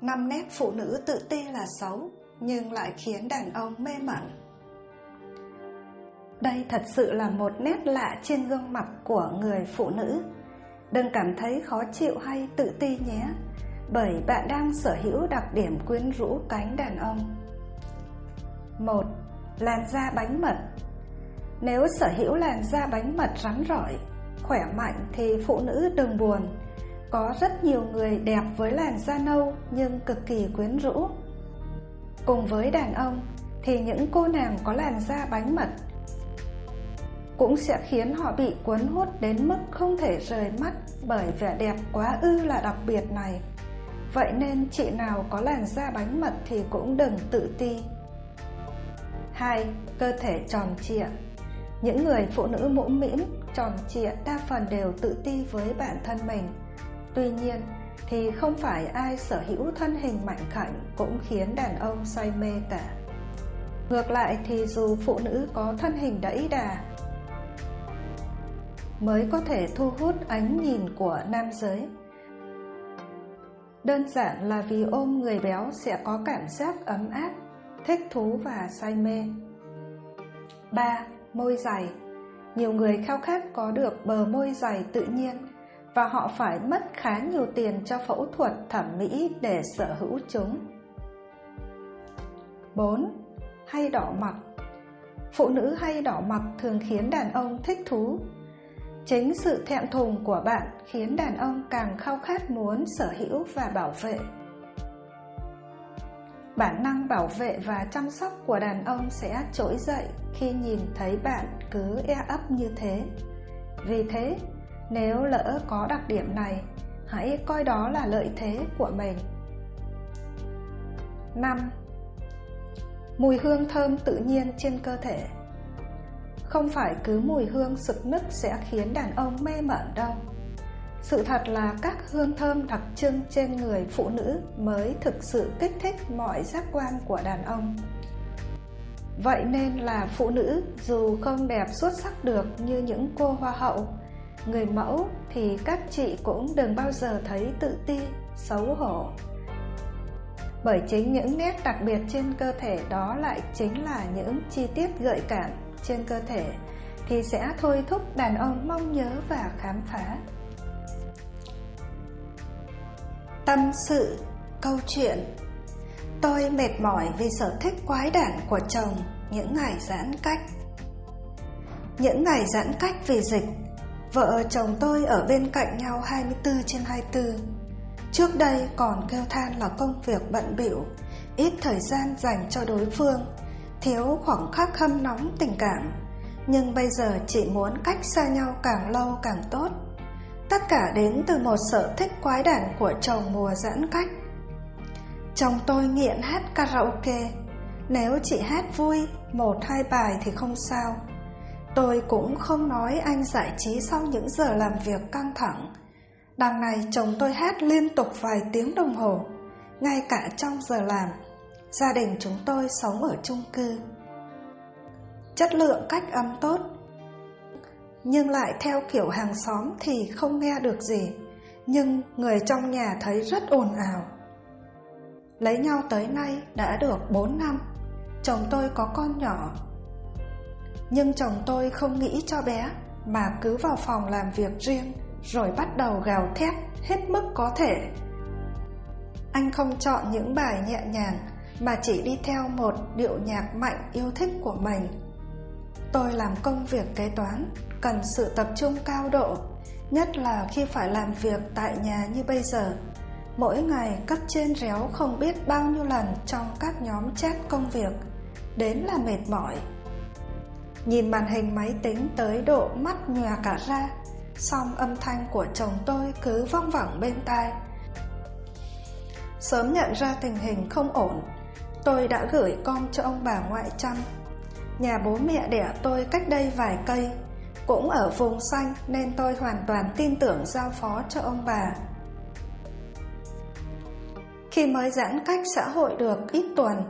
5 nét phụ nữ tự ti là xấu, nhưng lại khiến đàn ông mê mẩn. Đây thật sự là một nét lạ trên gương mặt của người phụ nữ. Đừng cảm thấy khó chịu hay tự ti nhé, bởi bạn đang sở hữu đặc điểm quyến rũ cánh đàn ông. 1. Làn da bánh mật. Nếu sở hữu làn da bánh mật rắn rỏi, khỏe mạnh thì phụ nữ đừng buồn. Có rất nhiều người đẹp với làn da nâu nhưng cực kỳ quyến rũ. Cùng với đàn ông thì những cô nàng có làn da bánh mật cũng sẽ khiến họ bị cuốn hút đến mức không thể rời mắt bởi vẻ đẹp quá ư là đặc biệt này. Vậy nên chị nào có làn da bánh mật thì cũng đừng tự ti. 2. Cơ thể tròn trịa. Những người phụ nữ mũm mĩm, tròn trịa đa phần đều tự ti với bản thân mình. Tuy nhiên thì không phải ai sở hữu thân hình mảnh khảnh cũng khiến đàn ông say mê cả. Ngược lại thì dù phụ nữ có thân hình đẫy đà mới có thể thu hút ánh nhìn của nam giới. Đơn giản là vì ôm người béo sẽ có cảm giác ấm áp, thích thú và say mê. 3. Môi dày. Nhiều người khao khát có được bờ môi dày tự nhiên và họ phải mất khá nhiều tiền cho phẫu thuật thẩm mỹ để sở hữu chúng. 4. Hay đỏ mặt. Phụ nữ hay đỏ mặt thường khiến đàn ông thích thú. Chính sự thẹn thùng của bạn khiến đàn ông càng khao khát muốn sở hữu và bảo vệ. Bản năng bảo vệ và chăm sóc của đàn ông sẽ trỗi dậy khi nhìn thấy bạn cứ e ấp như thế. Vì thế, nếu lỡ có đặc điểm này, hãy coi đó là lợi thế của mình. 5. Mùi hương thơm tự nhiên trên cơ thể. Không phải cứ mùi hương sực nức sẽ khiến đàn ông mê mẩn đâu. Sự thật là các hương thơm đặc trưng trên người phụ nữ mới thực sự kích thích mọi giác quan của đàn ông. Vậy nên là phụ nữ dù không đẹp xuất sắc được như những cô hoa hậu, người mẫu thì các chị cũng đừng bao giờ thấy tự ti, xấu hổ. Bởi chính những nét đặc biệt trên cơ thể đó lại chính là những chi tiết gợi cảm trên cơ thể thì sẽ thôi thúc đàn ông mong nhớ và khám phá. Tâm sự, câu chuyện. Tôi mệt mỏi vì sở thích quái đản của chồng những ngày giãn cách. Những ngày giãn cách vì dịch, vợ chồng tôi ở bên cạnh nhau 24/24. Trước đây còn kêu than là công việc bận bịu, ít thời gian dành cho đối phương, thiếu khoảng khắc hâm nóng tình cảm. Nhưng bây giờ chỉ muốn cách xa nhau càng lâu càng tốt. Tất cả đến từ một sở thích quái đản của chồng mùa giãn cách. Chồng tôi nghiện hát karaoke. Nếu chị hát vui 1-2 bài thì không sao. Tôi cũng không nói anh giải trí sau những giờ làm việc căng thẳng. Đằng này chồng tôi hát liên tục vài tiếng đồng hồ, ngay cả trong giờ làm. Gia đình chúng tôi sống ở chung cư. Chất lượng cách âm tốt, nhưng lại theo kiểu hàng xóm thì không nghe được gì, nhưng người trong nhà thấy rất ồn ào. Lấy nhau tới nay đã được 4 năm. Chồng tôi có con nhỏ, nhưng chồng tôi không nghĩ cho bé mà cứ vào phòng làm việc riêng rồi bắt đầu gào thét hết mức có thể. Anh không chọn những bài nhẹ nhàng mà chỉ đi theo một điệu nhạc mạnh yêu thích của mình. Tôi làm công việc kế toán, cần sự tập trung cao độ, nhất là khi phải làm việc tại nhà như bây giờ. Mỗi ngày cấp trên réo không biết bao nhiêu lần trong các nhóm chat công việc, đến là mệt mỏi. Nhìn màn hình máy tính tới độ mắt nhòe cả ra, song âm thanh của chồng tôi cứ văng vẳng bên tai. Sớm nhận ra tình hình không ổn, tôi đã gửi con cho ông bà ngoại chăm. Nhà bố mẹ đẻ tôi cách đây vài cây, cũng ở vùng xanh nên tôi hoàn toàn tin tưởng giao phó cho ông bà. Khi mới giãn cách xã hội được ít tuần,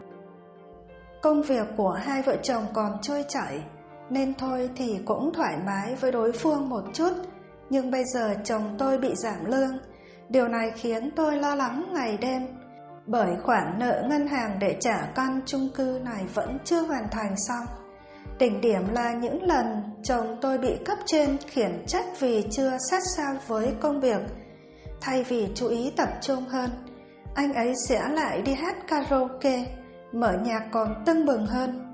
công việc của hai vợ chồng còn trôi chảy, nên thôi thì cũng thoải mái với đối phương một chút. Nhưng bây giờ chồng tôi bị giảm lương, điều này khiến tôi lo lắng ngày đêm. bởi khoản nợ ngân hàng để trả căn chung cư này vẫn chưa hoàn thành xong. Đỉnh điểm là những lần chồng tôi bị cấp trên khiển trách vì chưa sát sao với công việc. Thay vì chú ý tập trung hơn, anh ấy sẽ lại đi hát karaoke, mở nhạc còn tưng bừng hơn.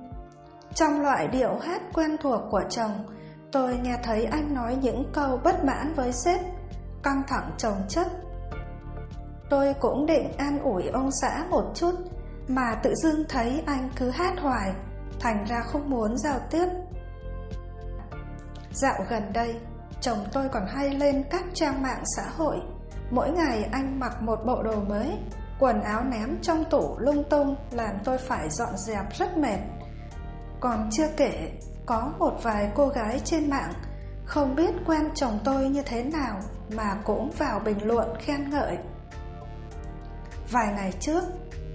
Trong loại điệu hát quen thuộc của chồng, tôi nghe thấy anh nói những câu bất mãn với sếp, căng thẳng chồng chất. Tôi cũng định an ủi ông xã một chút, mà tự dưng thấy anh cứ hát hoài, thành ra không muốn giao tiếp. Dạo gần đây, chồng tôi còn hay lên các trang mạng xã hội. Mỗi ngày anh mặc một bộ đồ mới, quần áo ném trong tủ lung tung làm tôi phải dọn dẹp rất mệt. Còn chưa kể, có một vài cô gái trên mạng không biết quen chồng tôi như thế nào mà cũng vào bình luận khen ngợi. Vài ngày trước,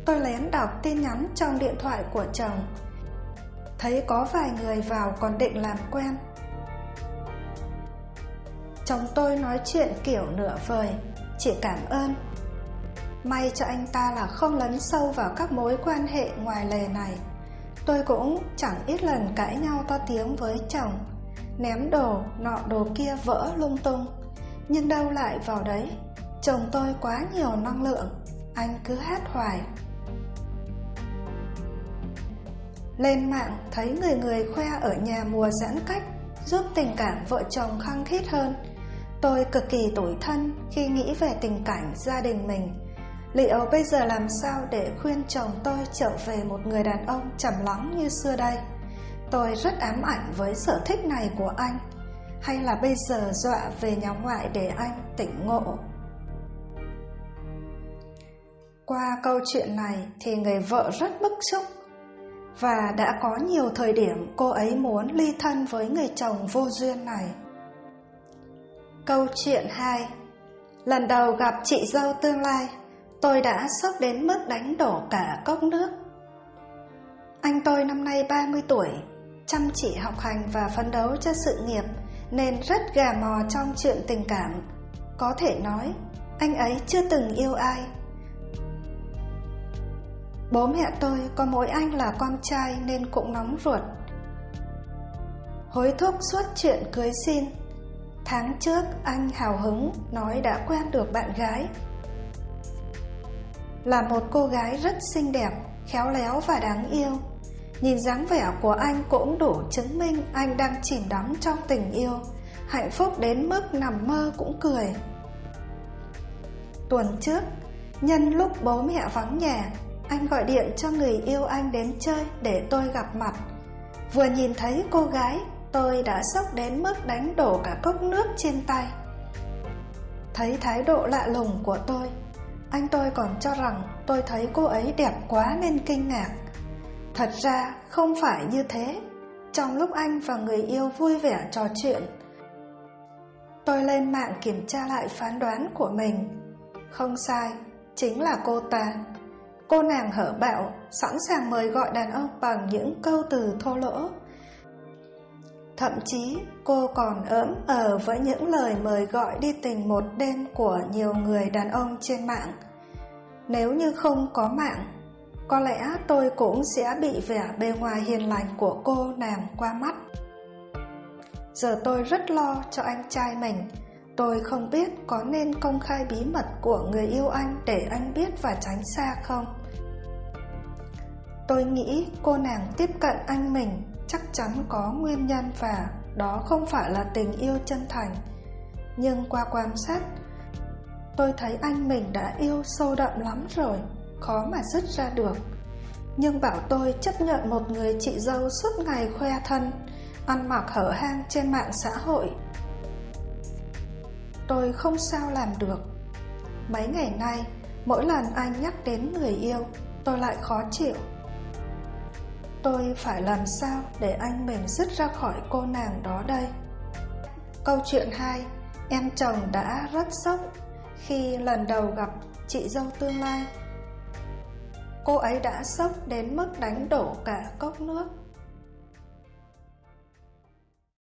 tôi lén đọc tin nhắn trong điện thoại của chồng, thấy có vài người vào còn định làm quen. Chồng tôi nói chuyện kiểu nửa vời, chỉ cảm ơn. May cho anh ta là không lấn sâu vào các mối quan hệ ngoài lề này. Tôi cũng chẳng ít lần cãi nhau to tiếng với chồng, ném đồ nọ đồ kia vỡ lung tung. Nhưng đâu lại vào đấy, chồng tôi quá nhiều năng lượng, anh cứ hát hoài. Lên mạng thấy người người khoe ở nhà mùa giãn cách giúp tình cảm vợ chồng khăng khít hơn. Tôi cực kỳ tủi thân khi nghĩ về tình cảnh gia đình mình. Liệu bây giờ làm sao để khuyên chồng tôi trở về một người đàn ông trầm lắng như xưa đây? Tôi rất ám ảnh với sở thích này của anh. Hay là bây giờ dọa về nhà ngoại để anh tỉnh ngộ? Qua câu chuyện này thì người vợ rất bức xúc, và đã có nhiều thời điểm cô ấy muốn ly thân với người chồng vô duyên này. Câu chuyện 2. Lần đầu gặp chị dâu tương lai, tôi đã sốc đến mức đánh đổ cả cốc nước. Anh tôi năm nay 30 tuổi, chăm chỉ học hành và phấn đấu cho sự nghiệp, nên rất gà mò trong chuyện tình cảm. Có thể nói, anh ấy chưa từng yêu ai. Bố mẹ tôi có mỗi anh là con trai nên cũng nóng ruột, hối thúc suốt chuyện cưới xin. Tháng trước anh hào hứng nói đã quen được bạn gái, là một cô gái rất xinh đẹp, khéo léo và đáng yêu. Nhìn dáng vẻ của anh cũng đủ chứng minh anh đang chìm đắm trong tình yêu, hạnh phúc đến mức nằm mơ cũng cười. Tuần trước, nhân lúc bố mẹ vắng nhà, anh gọi điện cho người yêu anh đến chơi để tôi gặp mặt. Vừa nhìn thấy cô gái, tôi đã sốc đến mức đánh đổ cả cốc nước trên tay. Thấy thái độ lạ lùng của tôi, anh tôi còn cho rằng tôi thấy cô ấy đẹp quá nên kinh ngạc. Thật ra không phải như thế. Trong lúc anh và người yêu vui vẻ trò chuyện, tôi lên mạng kiểm tra lại phán đoán của mình. Không sai, chính là cô ta. Cô nàng hở bạo, sẵn sàng mời gọi đàn ông bằng những câu từ thô lỗ. Thậm chí cô còn ỡm với những lời mời gọi đi tình một đêm của nhiều người đàn ông trên mạng. Nếu như không có mạng, có lẽ tôi cũng sẽ bị vẻ bề ngoài hiền lành của cô nàng qua mắt. Giờ tôi rất lo cho anh trai mình. Tôi không biết có nên công khai bí mật của người yêu anh để anh biết và tránh xa không. Tôi nghĩ cô nàng tiếp cận anh mình chắc chắn có nguyên nhân, và đó không phải là tình yêu chân thành. Nhưng qua quan sát, tôi thấy anh mình đã yêu sâu đậm lắm rồi, khó mà dứt ra được. Nhưng bảo tôi chấp nhận một người chị dâu suốt ngày khoe thân, ăn mặc hở hang trên mạng xã hội, tôi không sao làm được. Mấy ngày nay, mỗi lần anh nhắc đến người yêu, tôi lại khó chịu. Tôi phải làm sao để anh mình dứt ra khỏi cô nàng đó đây? Câu chuyện 2. Em chồng đã rất sốc khi lần đầu gặp chị dâu tương lai. Cô ấy đã sốc đến mức đánh đổ cả cốc nước.